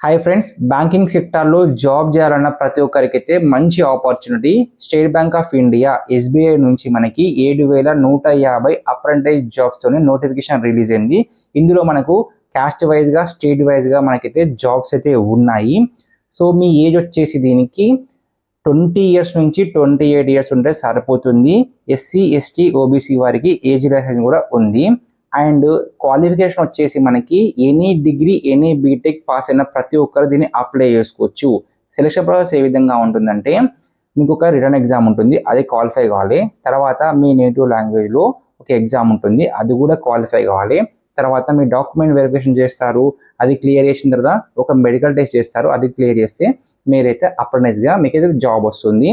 Hi friends, banking సెక్టార్లో job చేయాలన్న ప్రతి ఒక్కరికైతే మంచి opportunity. State bank of India SBI నుంచి మనకి 7,150 అప్రెంటిస్ జాబ్స్తోనే నోటిఫికేషన్ రిలీజ్ అయింది. ఇందులో మనకు క్యాస్ట్ వైజ్గా, స్టేట్ వైజ్గా మనకైతే జాబ్స్ అయితే ఉన్నాయి. సో మీ ఏజ్ వచ్చేసి దీనికి 20 ఇయర్స్ నుంచి 28 ఇయర్స్ ఉంటే సరిపోతుంది. ఎస్సీ, ఎస్టీ, ఓబీసీ వారికి ఏజ్ రిలాక్సేషన్ కూడా ఉంది. అండ్ క్వాలిఫికేషన్ వచ్చేసి మనకి any degree, any BTech pass అయిన ప్రతి ఒక్కరు దీన్ని అప్లై చేసుకోవచ్చు. సెలక్షన్ ప్రాసెస్ ఏ విధంగా ఉంటుందంటే, మీకు ఒక రిటర్న్ ఎగ్జామ్ ఉంటుంది, అది క్వాలిఫై కావాలి. తర్వాత మీ నేటివ్ లాంగ్వేజ్లో ఒక ఎగ్జామ్ ఉంటుంది, అది కూడా క్వాలిఫై కావాలి. తర్వాత మీ డాక్యుమెంట్ వెరిఫికేషన్ చేస్తారు, అది క్లియర్ చేసిన తర్వాత ఒక మెడికల్ టెస్ట్ చేస్తారు, అది క్లియర్ చేస్తే మీరైతే అప్రెంటిస్గా మీకైతే జాబ్ వస్తుంది.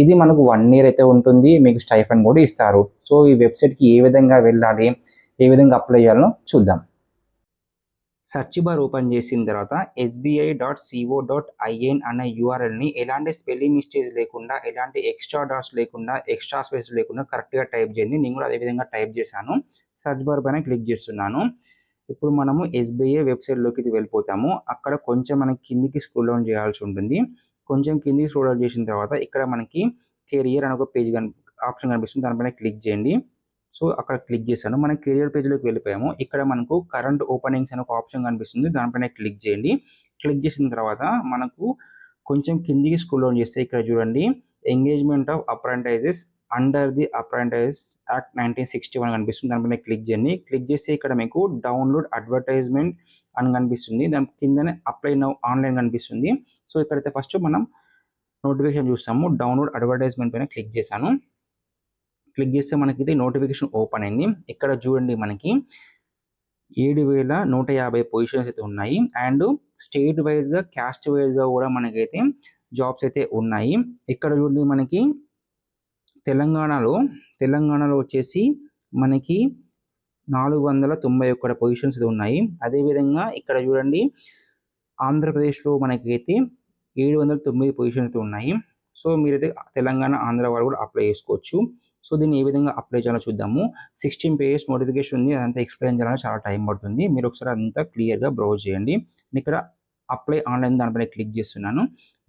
ఇది మనకు 1 ఇయర్ అయితే ఉంటుంది, మీకు స్టైఫండ్ కూడా ఇస్తారు. సో ఈ వెబ్సైట్కి ఏ విధంగా వెళ్ళాలి, ఏ విధంగా అప్లై చేయాలో చూద్దాం. సెర్చ్ బార్ ఓపెన్ చేసిన తర్వాత sbi.co.in అనే యూఆర్ఎల్ని ఎలాంటి స్పెల్లింగ్ మిస్టేక్స్ లేకుండా, ఎలాంటి ఎక్స్ట్రా డాట్స్ లేకుండా, ఎక్స్ట్రా స్పేస్ లేకుండా కరెక్ట్గా టైప్ చేయండి. నేను కూడా అదే విధంగా టైప్ చేశాను. సెర్చ్ బార్ పైన క్లిక్ చేస్తున్నాను. ఇప్పుడు మనము ఎస్బీఐ వెబ్సైట్లోకి వెళ్ళిపోతాము. అక్కడ కొంచెం మనకి కిందికి స్క్రోల్ డౌన్ చేయాల్సి ఉంటుంది. కొంచెం కిందికి స్క్రోల్ డౌన్ చేసిన తర్వాత ఇక్కడ మనకి కెరియర్ అనే ఒక పేజ్ ఆప్షన్ కనిపిస్తుంది, దానిపైన క్లిక్ చేయండి. సో అక్కడ క్లిక్ చేశాను, మనం కెరియర్ పేజ్లోకి వెళ్ళిపోయాము. ఇక్కడ మనకు కరెంట్ ఓపెనింగ్స్ అనే ఒక ఆప్షన్ కనిపిస్తుంది, దానిపైన క్లిక్ చేయండి. క్లిక్ చేసిన తర్వాత మనకు కొంచెం కిందికి స్క్రోల్ డౌన్ చేస్తే ఇక్కడ చూడండి, engagement of apprentices under the apprentice act 1961 కనిపిస్తుంది, దానిపైన క్లిక్ చేయండి. క్లిక్ చేస్తే ఇక్కడ మీకు డౌన్లోడ్ అడ్వర్టైజ్మెంట్ అని కనిపిస్తుంది, దాని కిందనే అప్లై నౌ ఆన్లైన్ కనిపిస్తుంది. సో ఇక్కడైతే ఫస్ట్ మనం నోటిఫికేషన్ చూస్తాము. డౌన్లోడ్ అడ్వర్టైజ్మెంట్ పైన క్లిక్ చేశాను. క్లిక్ చేస్తే మనకి ఇది నోటిఫికేషన్ ఓపెన్ అయింది. ఇక్కడ చూడండి మనకి 7,150 పొజిషన్స్ అయితే ఉన్నాయి. అండ్ స్టేట్ వైజ్గా, క్యాస్ట్ వైజ్గా కూడా మనకైతే జాబ్స్ అయితే ఉన్నాయి. ఇక్కడ చూడండి మనకి తెలంగాణలో వచ్చేసి మనకి 491 పొజిషన్స్ అయితే ఉన్నాయి. అదేవిధంగా ఇక్కడ చూడండి ఆంధ్రప్రదేశ్లో మనకైతే 709 పొజిషన్స్ అయితే ఉన్నాయి. సో మీరైతే తెలంగాణ, ఆంధ్ర వాళ్ళు కూడా అప్లై చేసుకోవచ్చు. సో దీన్ని ఏ విధంగా అప్లై చేయాలో చూద్దాము. 16 పేజెస్ నోటిఫికేషన్ ఉంది, అదంతా ఎక్స్ప్లెయిన్ చేయాలని చాలా టైం పడుతుంది. మీరు ఒకసారి అంతా క్లియర్గా బ్రౌజ్ చేయండి. నేను ఇక్కడ అప్లై ఆన్లైన్ దానిపైన క్లిక్ చేస్తున్నాను.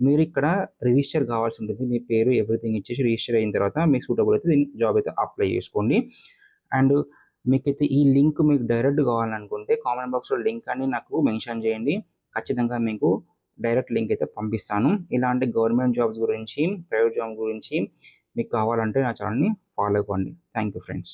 మీరు ఇక్కడ రిజిస్టర్ కావాల్సి ఉంటుంది, మీ పేరు ఎవ్రీథింగ్ ఇచ్చేసి రిజిస్టర్ అయిన తర్వాత మీకు సూటబుల్ అయితే దీన్ని జాబ్ అయితే అప్లై చేసుకోండి. అండ్ మీకైతే ఈ లింక్ మీకు డైరెక్ట్ కావాలనుకుంటే కామెంట్ బాక్స్లో లింక్ అని నాకు మెన్షన్ చేయండి, ఖచ్చితంగా మీకు డైరెక్ట్ లింక్ అయితే పంపిస్తాను. ఇలాంటి గవర్నమెంట్ జాబ్స్ గురించి, ప్రైవేట్ జాబ్ గురించి మీకు కావాలంటే నా ఛానల్ని ఫాలో అవ్వండి. Thank you friends.